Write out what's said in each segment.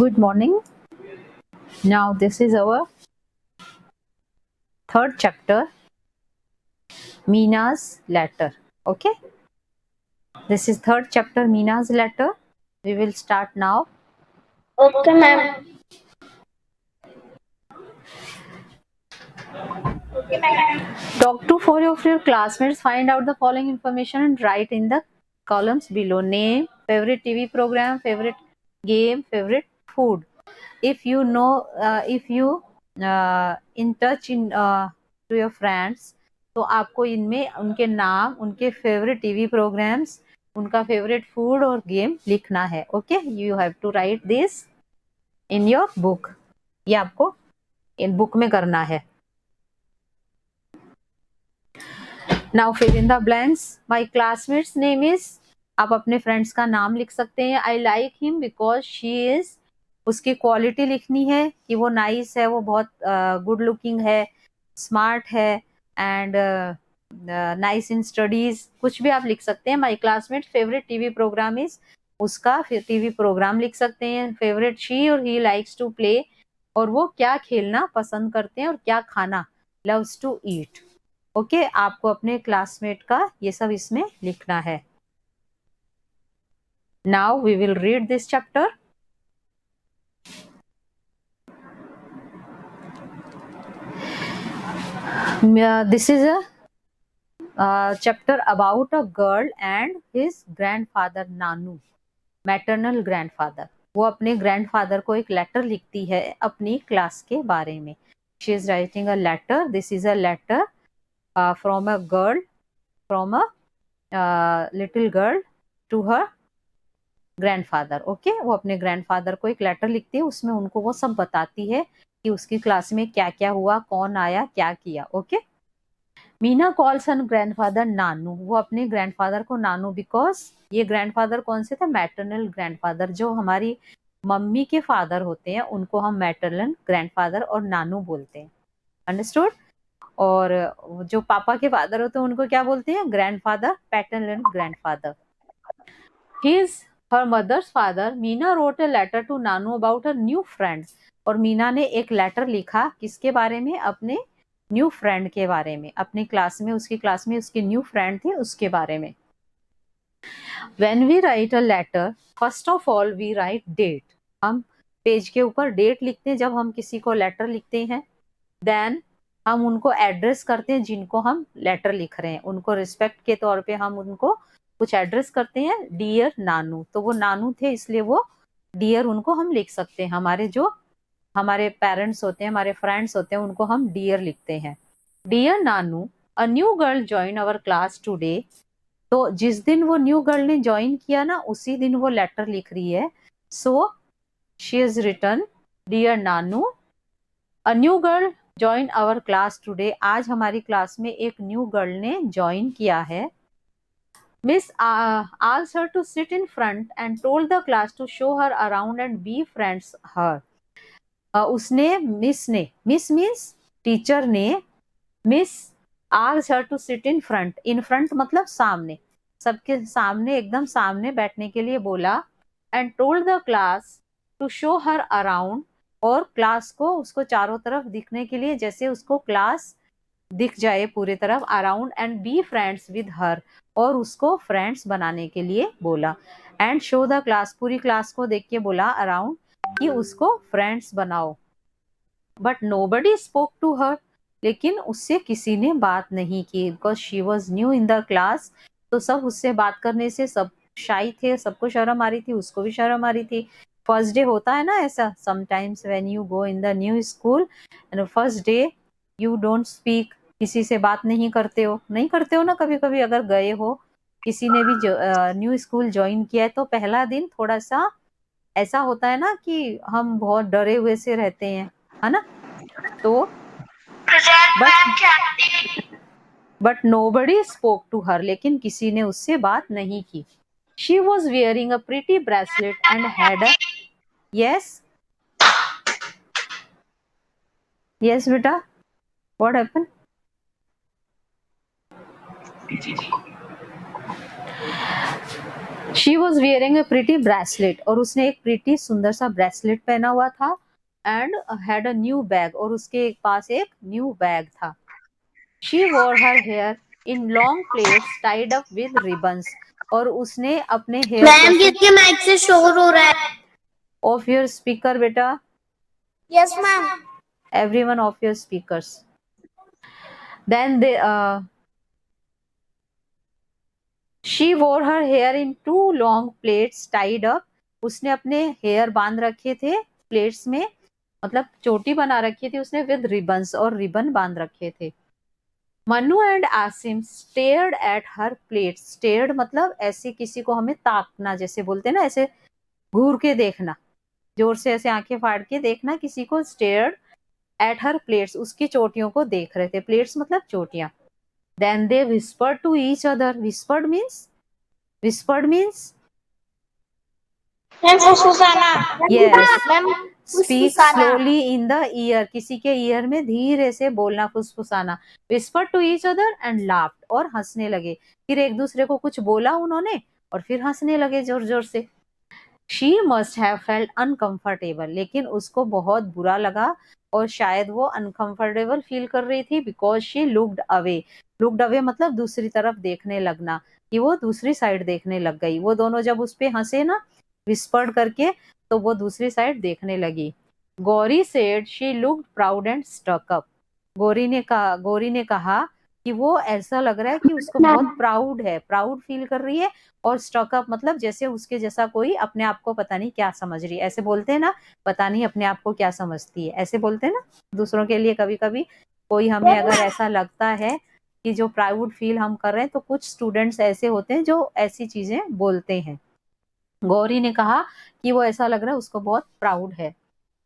Good morning. Now this is our third chapter, Mina's letter. Okay. This is third chapter, Mina's letter. We will start now. Okay, ma'am. Talk to four of your classmates. Find out the following information and write in the columns below. Name, favorite TV program, favorite game, favorite food. If you know, if you in touch to your friends, तो आपको इनमें उनके नाम, उनके favourite TV programmes, उनका favourite food और game लिखना है. Okay, you have to write this in your book. ये आपको इन बुक में करना है. Now fill in the blanks. My classmate's name is, आप अपने फ्रेंड्स का नाम लिख सकते हैं. I like him because she is, उसकी क्वालिटी लिखनी है कि वो नाइस है, वो बहुत गुड लुकिंग है, स्मार्ट है एंड नाइस इन स्टडीज. कुछ भी आप लिख सकते हैं. My classmate favourite TV programme is, उसका टीवी प्रोग्राम लिख सकते हैं. फेवरेट शी और ही लाइक्स टू प्ले, और वो क्या खेलना पसंद करते हैं और क्या खाना, लव्स टू ईट. ओके, आपको अपने क्लासमेट का ये सब इसमें लिखना है. Now we will read this chapter. This is a chapter about a girl and his grandfather Nanu, maternal grandfather. वो अपने grandfather को एक letter लिखती है अपनी क्लास के बारे में. She is writing a letter. This is a letter from a girl, from a little girl to her grandfather. Okay, वो अपने grandfather को एक letter लिखती है, उसमें उनको वो सब बताती है कि उसकी क्लास में क्या क्या हुआ, कौन आया, क्या किया. Okay. Meena calls her grandfather Nanu. वो अपने ग्रैंडफादर को नानू, बिकॉज ये ग्रैंडफादर कौन से थे? Maternal grandfather. जो हमारी मम्मी के फादर होते हैं उनको हम मैटरनल ग्रैंडफादर और नानू बोलते हैं. अंडरस्टूड? और जो पापा के फादर होते हैं उनको क्या बोलते हैं? Grandfather, paternal grandfather. He is her mother's father. Meena wrote a letter to Nanu about her new friend. और मीना ने एक लेटर लिखा किसके बारे में? अपने न्यू फ्रेंड के बारे में. अपनी क्लास में, उसकी क्लास में उसके न्यू फ्रेंड थे, उसके बारे में. When we write a letter, first of all we write date. हम पेज के ऊपर डेट लिखते हैं जब हम किसी को लेटर लिखते हैं. देन हम उनको एड्रेस करते हैं जिनको हम लेटर लिख रहे हैं. उनको रिस्पेक्ट के तौर पे हम उनको कुछ एड्रेस करते हैं. डियर नानू, तो वो नानू थे इसलिए वो डियर उनको हम लिख सकते हैं. हमारे जो हमारे पेरेंट्स होते हैं, हमारे फ्रेंड्स होते हैं, उनको हम डियर लिखते हैं. Dear Nanu, a new girl join our class today. तो जिस दिन वो न्यू गर्ल ने ज्वाइन किया ना, उसी दिन वो लेटर लिख रही है. So she is written, dear Nanu, a new girl join our class today. आज हमारी क्लास में एक न्यू गर्ल ने ज्वाइन किया है. Miss asked her to sit in front and told the class to show her around and be friends her. उसने, miss ने, miss means teacher ने, miss asked her to sit in front. in front मतलब सामने, सबके सामने, एकदम सामने बैठने के लिए बोला. and told the class to show her around. और क्लास को, उसको चारों तरफ दिखने के लिए, जैसे उसको क्लास दिख जाए पूरी तरफ. Around and be friends with her, और उसको फ्रेंड्स बनाने के लिए बोला. एंड शो द क्लास, पूरी क्लास को देख के बोला अराउंड कि उसको फ्रेंड्स बनाओ. But nobody spoke to her, लेकिन उससे किसी ने बात नहीं की. Because she was new in the class, तो सब उससे बात करने से सब शाई थे, सबको शर्म आ रही थी, उसको भी शर्म आ रही थी. फर्स्ट डे होता है ना ऐसा, sometimes when you go in the new school and first day you don't speak, किसी से बात नहीं करते हो. नहीं करते हो ना कभी कभी, अगर गए हो, किसी ने भी न्यू स्कूल ज्वाइन किया है, तो पहला दिन थोड़ा सा ऐसा होता है ना कि हम बहुत डरे हुए से रहते हैं, है ना. तो but nobody spoke to her, लेकिन किसी ने उससे बात नहीं की. She was wearing a pretty bracelet and had a, yes yes बेटा, what happen? She was wearing a pretty bracelet, और उसने एक प्रिटी सुंदर सा ब्रेसलेट पहना हुआ था, and had a new bag, और उसके पास एक न्यू बैग था। शी वोर her here in long plates tied up with ribbons, और उसने अपने हेयर मैम किसके माइक से शोर हो रहा है? ऑफ योर स्पीकर बेटा, yes ma'am. everyone off your speakers. Then she wore her hair in two long plaits tied up. उसने अपने हेयर बांध रखे थे प्लेट्स में, मतलब चोटी बना रखी थी उसने, विद रिबन्स, और रिबन बांध रखे थे। Manu and Asim stared at her plate. Stared मतलब ऐसे किसी को हमें ताकना, जैसे बोलते हैं ना, ऐसे घूर के देखना, जोर से ऐसे आंखें फाड़ के देखना किसी को। स्टेयर्ड एट हर प्लेट्स, उसकी चोटियों को देख रहे थे। प्लेट्स मतलब चोटियां। Then they whispered to each other. Whispered means ma'am फुसफुसाना। yes. मैम Speak फुसफुसाना। slowly in the ear. किसी के ईयर में धीरे से बोलना, फुसफुसाना। Whispered to each other and laughed, और हंसने लगे। फिर एक दूसरे को कुछ बोला उन्होंने, और फिर हंसने लगे जोर जोर से। She must have felt uncomfortable, लेकिन उसको बहुत बुरा लगा, और शायद वो अनकंफर्टेबल फील कर रही थी, because she looked away. Looked away मतलब दूसरी तरफ देखने लगना, कि वो दूसरी साइड देखने लग गई। वो दोनों जब उस पे हंसे ना, विस्पर्ड करके, तो वो दूसरी साइड देखने लगी। Gauri said she looked proud and stuck up. Gauri ने कहा कि वो ऐसा लग रहा है कि उसको बहुत प्राउड है, प्राउड फील कर रही है। और स्टक अप मतलब जैसे उसके जैसा कोई अपने आप को पता नहीं क्या समझ रही है, ऐसे बोलते हैं ना, पता नहीं अपने आप को क्या समझती है, ऐसे बोलते हैं ना दूसरों के लिए। कभी कभी कोई हमें अगर ऐसा लगता है कि जो प्राउड फील हम कर रहे हैं, तो कुछ स्टूडेंट्स ऐसे होते हैं जो ऐसी चीजें बोलते हैं। गौरी ने कहा कि वो ऐसा लग रहा है उसको बहुत प्राउड है।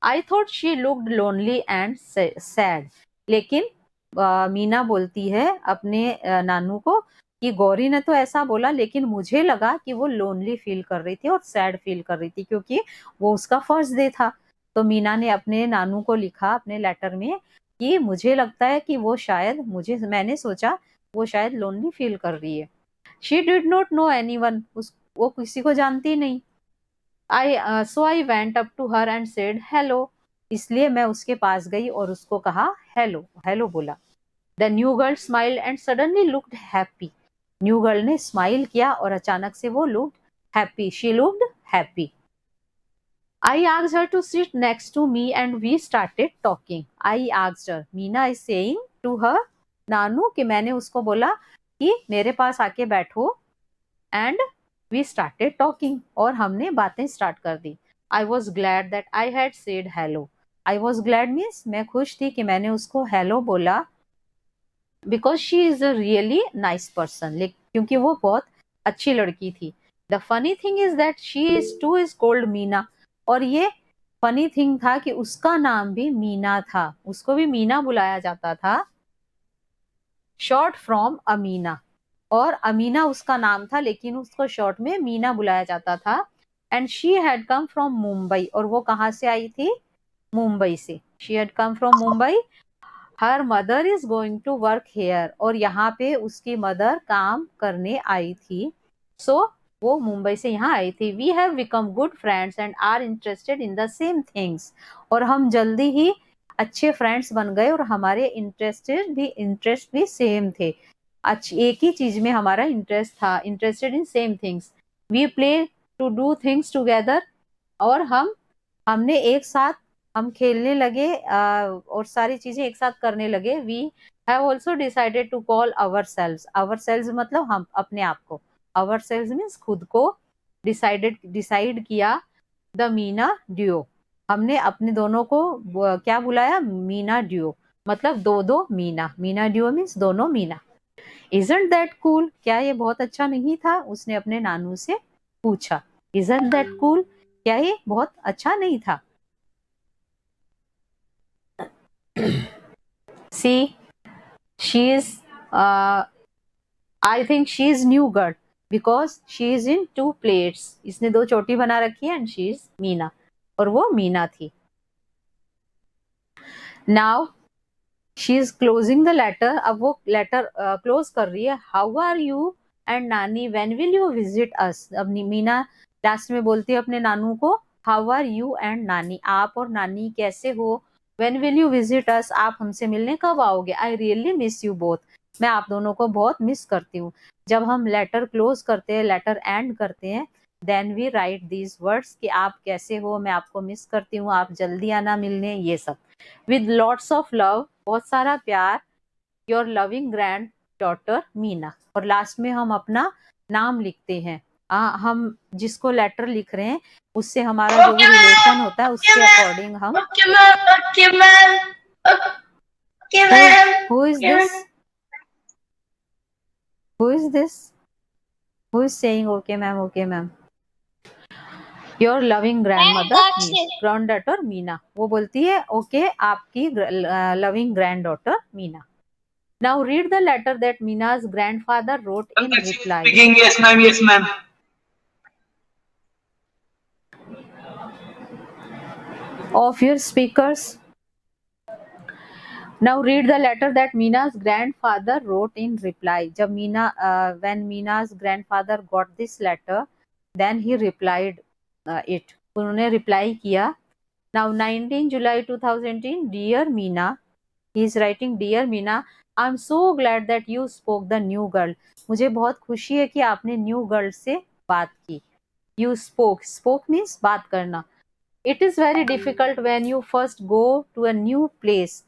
I thought she looked lonely and sad. लेकिन मीना बोलती है अपने नानू को कि गौरी ने तो ऐसा बोला, लेकिन मुझे लगा कि वो लोनली फील कर रही थी और सैड फील कर रही थी, क्योंकि वो उसका फर्स्ट डे था। तो मीना ने अपने नानू को लिखा अपने लेटर में कि मुझे लगता है कि वो शायद, मैंने सोचा वो शायद लोनली फील कर रही है। She did not know anyone, वो किसी को जानती नहीं। So I went up to her and said hello. इसलिए मैं उसके पास गई और उसको कहा हेलो, हेलो बोला। The new girl smiled and suddenly looked happy. New girl ने स्माइल किया और अचानक से वो looked happy, she looked happy. I asked her to sit next to me and we started talking. I asked her, Meena is saying to her नानू, कि मैंने उसको बोला कि मेरे पास आके बैठो, एंड वी स्टार्टेड टॉकिंग, और हमने बातें स्टार्ट कर दी। I was glad that I had said hello. I was glad means मैं खुश थी कि मैंने उसको हेलो बोला, because she is a really nice person, क्योंकि वो बहुत अच्छी लड़की थी। The funny thing is that she is too is called Meena, और ये फनी थिंग था कि उसका नाम भी मीना था, उसको भी मीना बुलाया जाता था, शॉर्ट फ्रॉम अमीना। और अमीना उसका नाम था, लेकिन उसको शॉर्ट में मीना बुलाया जाता था। And she had come from Mumbai, और वो कहाँ से आई थी? मुंबई से। She had come from Mumbai. Her mother is going to work here, और यहाँ पे उसकी मदर काम करने आई थी। सो वो मुंबई से यहाँ आई थी। We have become good friends and are interested in the same things, और हम जल्दी ही अच्छे फ्रेंड्स बन गए, और हमारे इंटरेस्ट भी सेम थे। एक ही चीज में हमारा इंटरेस्ट था, interested in same things. We play to do things together, और हमने एक साथ हम खेलने लगे, और सारी चीजें एक साथ करने लगे। We have also decided to call ourselves मतलब हम अपने आप को, आवर सेल्स मीन्स खुद को, डिसाइड किया द मीना ड्यूओ। हमने अपने दोनों को क्या बुलाया? मीना ड्यूओ, मतलब दो दो मीना। मीना ड्यूओ मीन्स दोनों मीना। इजंट दैट कूल, क्या ये बहुत अच्छा नहीं था? उसने अपने नानू से पूछा। इजंट दैट कूल, क्या ये बहुत अच्छा नहीं था? See she is, I think she is new girl because she is in two plaits. इसने दो चोटी बना रखी है, एंड शी इज मीना, और वो मीना थी। Now she is closing the letter. अब वो लेटर क्लोज कर रही है। How are you and Nani when will you visit us. अब मीना लास्ट में बोलती है अपने नानू को, हाउ आर यू एंड नानी, आप और नानी कैसे हो। व्हेन विल यू विजिट अस, आप हमसे मिलने कब आओगे। I really miss you both, मैं आप दोनों को बहुत मिस करती हूँ। जब हम लेटर क्लोज करते हैं, लेटर एंड करते हैं, then we write these words कि आप कैसे हो, मैं आपको मिस करती हूँ, आप जल्दी आना मिलने, ये सब। विद लॉट्स ऑफ लव, बहुत सारा प्यार, your loving granddaughter Meena. और लास्ट में हम अपना नाम लिखते हैं। हम जिसको लेटर लिख रहे हैं उससे हमारा जो भी रिलेशन होता है उसके अकॉर्डिंग हम who is this, who is this, who is saying okay ma'am, okay ma'am. Your loving grandmother, granddaughter Meena, वो बोलती है ओके आपकी loving granddaughter Meena. Now read the letter that Meena's grandfather wrote in reply. Speaking, yes ma'am, yes ma'am. Of your speakers. Now read the letter that Meena's grandfather wrote in reply. जब when Meena's grandfather got this letter, then he replied it. उन्होंने reply किया. Now 19 July 2018, dear Meena, he is writing, dear Meena, I'm so glad that you spoke the new girl. मुझे बहुत खुशी है कि आपने new girl से बात की. You spoke means बात करना. It is very difficult when you first go to a new place.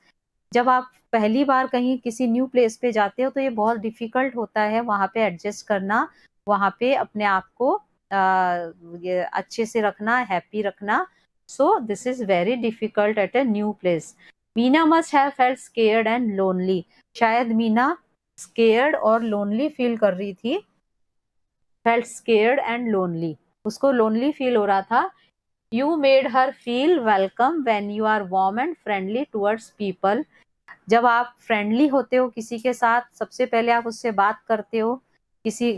जब आप पहली बार कहीं किसी न्यू प्लेस पे जाते हो तो ये बहुत डिफिकल्ट होता है वहां पे एडजस्ट करना, वहां पे अपने आप को ये अच्छे से रखना, हैप्पी रखना. So this is very difficult at a new place. Meena must have felt scared and lonely. शायद मीना स्केयर्ड और लोनली फील कर रही थी. फेल्ट स्केयर्ड एंड लोनली, उसको लोनली फील हो रहा था. You made her feel welcome when you are warm and friendly towards people. जब आप फ्रेंडली होते हो किसी के साथ, सबसे पहले आप उससे बात करते हो, किसी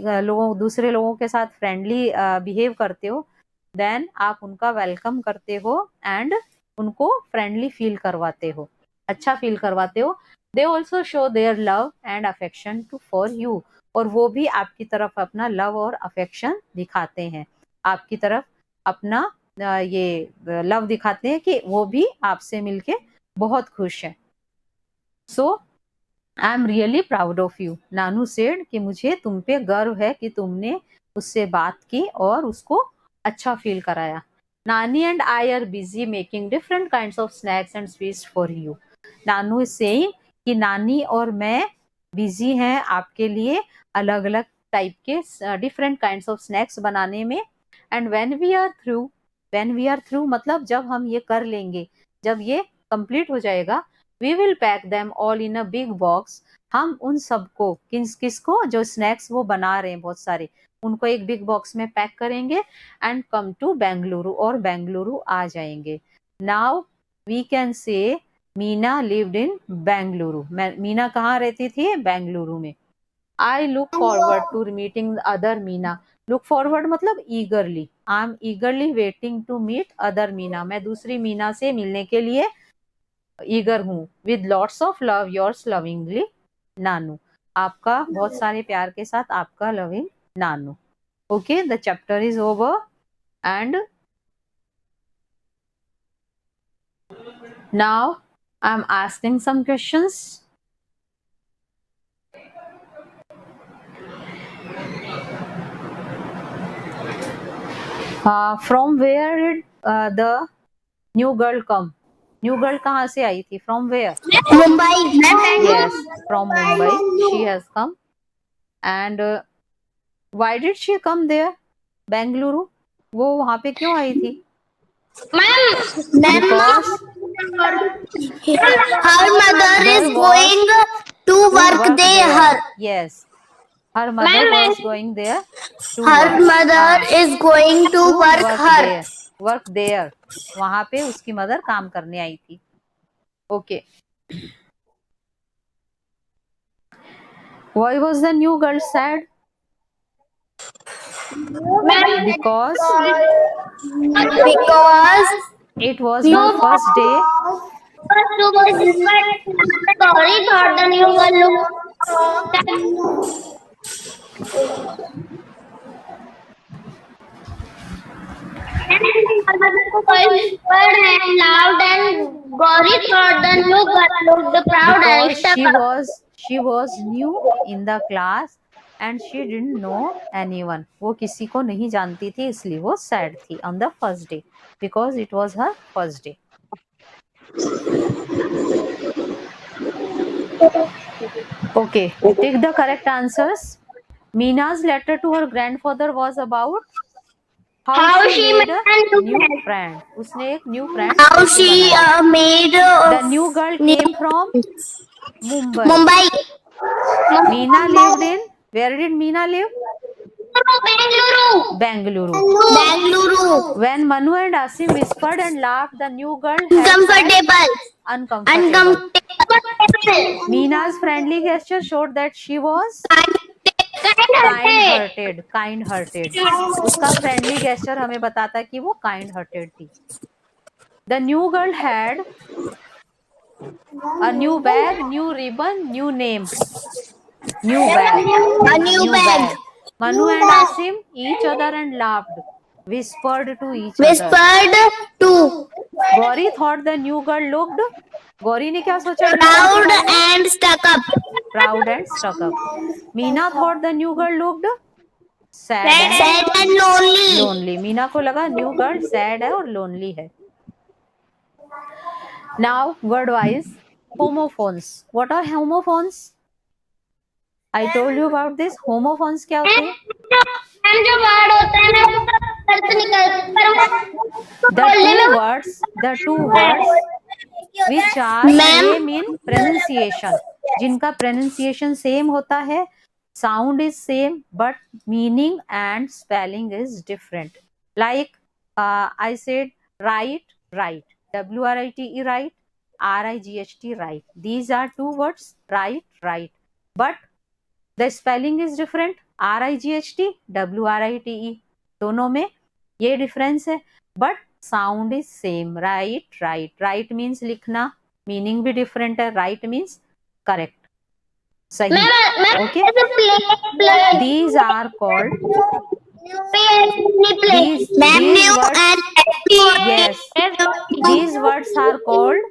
दूसरे लोगों के साथ फ्रेंडली बिहेव करते हो, देन आप उनका वेलकम करते हो एंड उनको फ्रेंडली फील करवाते हो, अच्छा फील करवाते हो. They also show their love and affection to for you. और वो भी आपकी तरफ अपना लव और अफेक्शन दिखाते हैं, आपकी तरफ अपना ये लव दिखाते हैं कि वो भी आपसे मिलके बहुत खुश है. So I am really proud of you, Nanu said, कि मुझे तुम पे गर्व है कि तुमने उससे बात की और उसको अच्छा फील कराया. नानी and I R busy making different kinds of snacks and sweets for you. Nanu is saying कि नानी और मैं बिजी हैं आपके लिए अलग अलग टाइप के डिफरेंट काइंड्स ऑफ स्नैक्स बनाने में. And when we are through मतलब जब हम ये कर लेंगे, जब ये कंप्लीट हो जाएगा, we will pack them all in a big box. हम उन सबको किसको जो स्नैक्स वो बना रहे हैं बहुत सारे, उनको एक बिग बॉक्स में पैक करेंगे एंड कम टू बेंगलुरु, और बेंगलुरु आ जाएंगे. Now we can say Meena lived in Bengaluru. Meena कहाँ रहती थी? बेंगलुरु में. I look forward to meeting other Meena. Look forward मतलब eagerly. I am eagerly waiting to meet other Meena. मैं दूसरी मीना से मिलने के लिए ईगर हूँ. With lots of love, yours lovingly Nanu. आपका बहुत सारे प्यार के साथ आपका loving Nanu. Okay, the chapter is over and now I am asking some questions. From where did the new girl come? New girl कहाँ से आई थी? From where? Mumbai. Yes, from Mumbai she has come. And why did she come there? Bengaluru. वो वहाँ पे क्यों आई थी? Because her mother is going to work there. Yes, her mother was going there to Her mother is going to work work there. वहाँ पे उसकी mother काम करने आई थी. Okay. Why was the new girl sad? Because it was her first day. Sorry, thought the new girl looked Loud and Gauri thought the new girl looked proud and Because stuck up. she was new in the class and she didn't know anyone. वो किसी को नहीं जानती थी, इसलिए वो sad थी on the first day because it was her first day. Okay, take the correct answers. Mina's letter to her grandfather was about how she made a new friend. उसने एक new friend How कैसे she बनाया? made The new girl came from Mumbai. Mumbai. Meena lived in, where did Meena live? Bengaluru. Bangalore. When Manu and Asim whispered and laughed, the new girl had felt uncomfortable. Meena's friendly gesture showed that she was kind-hearted. Kind-hearted. उसका friendly gesture हमें बताता कि वो kind-hearted थी. The new girl had a new bag, new ribbon, new name. New bag. A new bag. Manu and Asim each other and laughed, whispered to each other. Whispered to. Gauri thought the new girl looked. Gauri ने क्या सोचा? Proud and stuck up. Proud and stuck up. Meena thought the new girl looked sad and lonely. lonely. Meena को लगा new girl sad है और lonely है. Now word wise, homophones. What are homophones? I told you about this. Homophones क्या होते हैं? जो word होता है ना the two words which are same in pronunciation, जिनका pronunciation same होता है, sound is same but meaning and spelling is different. Like I said right, WRITE right, RIGHT right. These are two words, right, but the spelling is different. RIGHT, WRITE, दोनों में ये difference है, but sound is same. Right means लिखना, meaning भी different है. Right means correct, सही. Okay, these are called these words are called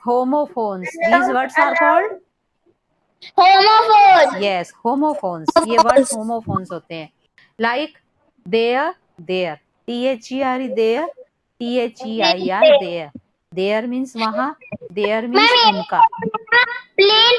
homophones. These words are called homophones. Yes, homophones. ये words homophones होते हैं. Like there, THERE, there, THEIR, there. There means वहाँ, there means उनका. Plain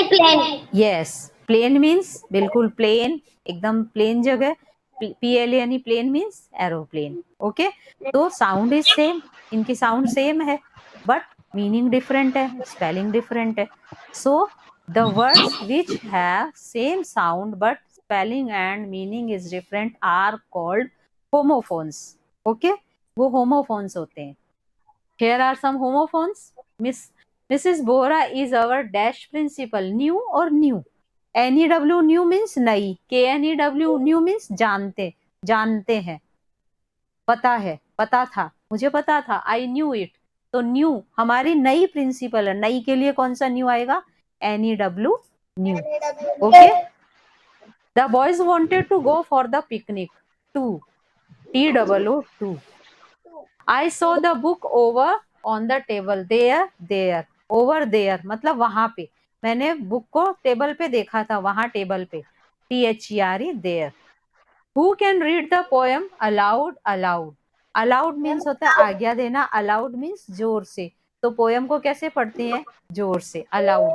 plain. Yes, plain means बिल्कुल plain, एकदम plain जगह. PLANE plain means aeroplane. Okay, तो sound is same. इनकी sound same है, but meaning different है, spelling different है. So the words which have same sound but spelling and meaning is different are called homophones. Okay, वो homophones होते हैं. Here are some homophones. Mrs. Bora is our dash principal. New or new? NEW new means नई. KNEW new means जानते हैं, पता है, पता था, मुझे पता था. I knew it. तो न्यू हमारी नई प्रिंसिपल है. नई के लिए कौन सा न्यू आएगा? NEW new. Okay. The boys wanted to go for the picnic. TOO, TOO. I saw the book over on the table. There. Over there मतलब वहां पे. मैंने बुक को टेबल पे देखा था, वहां टेबल पे. THERE, there. Who can read the poem aloud? Aloud means होता है आज्ञा देना. Aloud means जोर से. तो पोयम को कैसे पढ़ते हैं? जोर से, aloud.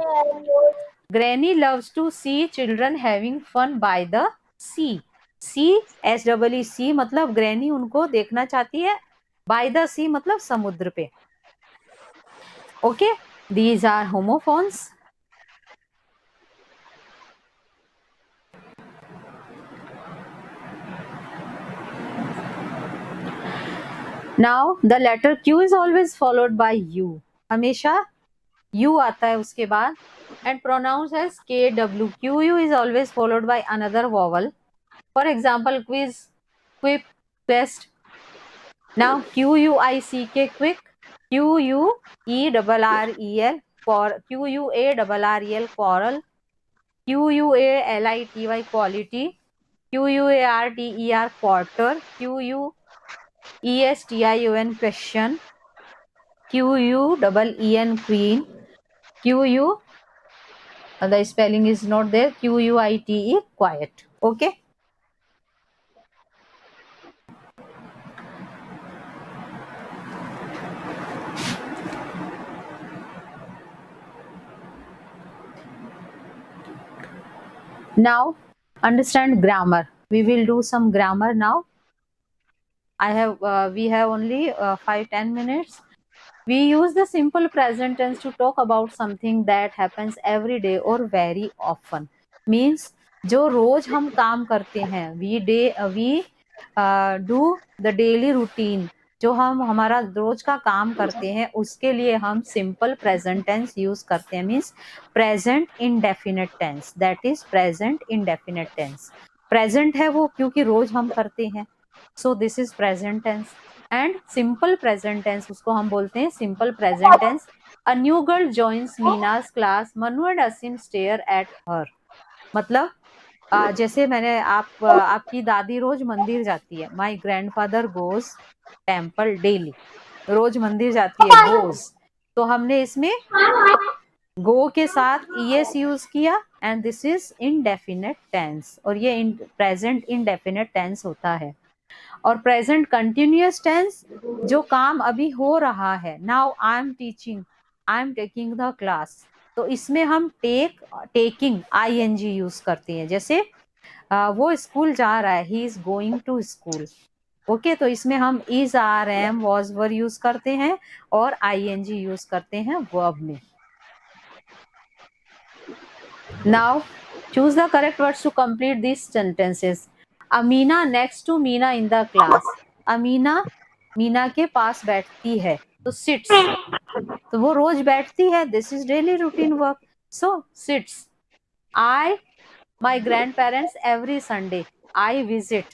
Granny loves to see children having fun by the sea. CSEE मतलब ग्रैनी उनको देखना चाहती है. By the sea मतलब समुद्र पे. Okay, these are homophones. Now the letter Q is always followed by U. हमेशा U आता है उसके बाद. And pronounced as KW. QU is always followed by another vowel. For example, quiz, quip, quest. Now QUICK, quick. QUERREL, QUARREL, quarrel. QUALITY quality, QUARTER quarter, QUESTION question, QUEEN queen, QU the spelling is not there, QUITE quiet. Okay. Now understand grammar. We will do some grammar now. We have only 5-10 minutes. We use the simple present tense to talk about something that happens every day or very often. Means जो रोज हम काम करते हैं, we do the daily routine, जो हम हमारा रोज का काम करते हैं उसके लिए हम सिंपल प्रेजेंट टेंस यूज करते हैं. Means present indefinite tense, that is present indefinite tense. Present है वो क्योंकि रोज हम करते हैं, so this is present tense. And simple present tense उसको हम बोलते हैं simple present tense. A new girl joins Meena's class, Manu and Aseem stare at her. मतलब जैसे मैंने आपकी दादी रोज मंदिर जाती है. My grandfather goes temple daily. रोज मंदिर जाती है, गोज. तो हमने इसमें गो के साथ ईएस यूज किया and this is indefinite tense, और ये प्रेजेंट इनडेफिनेट टेंस होता है. और प्रेजेंट कंटिन्यूअस टेंस जो काम अभी हो रहा है. Now I am teaching, I am taking the class. तो इसमें हम टेकिंग ING यूज करते हैं. जैसे वो स्कूल जा रहा है, he is going to school. Okay, तो इसमें हम is, are, am, was, were use करते हैं और ING यूज करते हैं वर्ब में. Now choose the correct words to complete this sentences. Amina next to Meena in the class. Amina Meena के पास बैठती है, तो सिट्स. तो वो रोज बैठती है, this is daily routine work, so sits. I my grandparents every Sunday, I visit.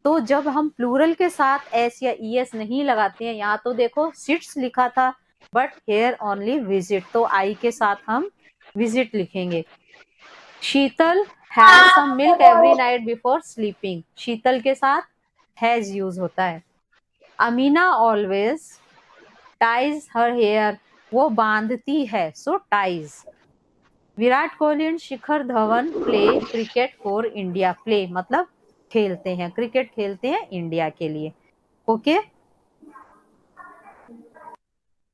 तो जब हम प्लूरल के साथ एस या ईएस नहीं लगाते हैं, यहाँ तो देखो सिट्स लिखा था बट हेयर ओनली विजिट, तो आई के साथ हम विजिट लिखेंगे. Sheetal has some milk every night before sleeping. Sheetal के साथ हैज यूज होता है. Amina always ties her hair, वो बांधती है, so ties. Virat Kohli and Shikhar Dhawan play cricket for India. Play मतलब खेलते हैं, क्रिकेट खेलते हैं इंडिया के लिए. Okay.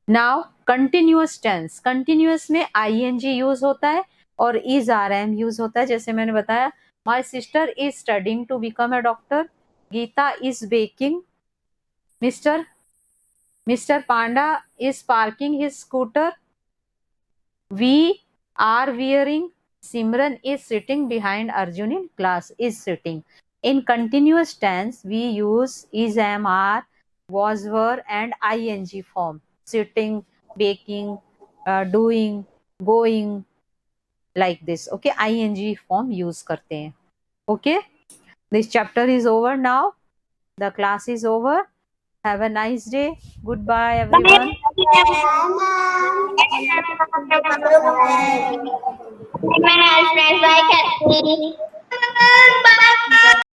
Now continuous tense. Continuous में ING यूज होता है और इज, आर, एम यूज होता है. जैसे मैंने बताया, my sister is studying to become a doctor. Geeta is baking. Mister Panda is parking his scooter. We are wearing. Simran is sitting behind Arjun in class. Is sitting. In continuous tense, we use is, am, are, was, were and ING form. Sitting, baking, doing, going, like this. Okay, ING form use करते हैं. Okay, this chapter is over now. The class is over. Have a nice day. Goodbye, everyone. Bye, friends. Bye, Kathy.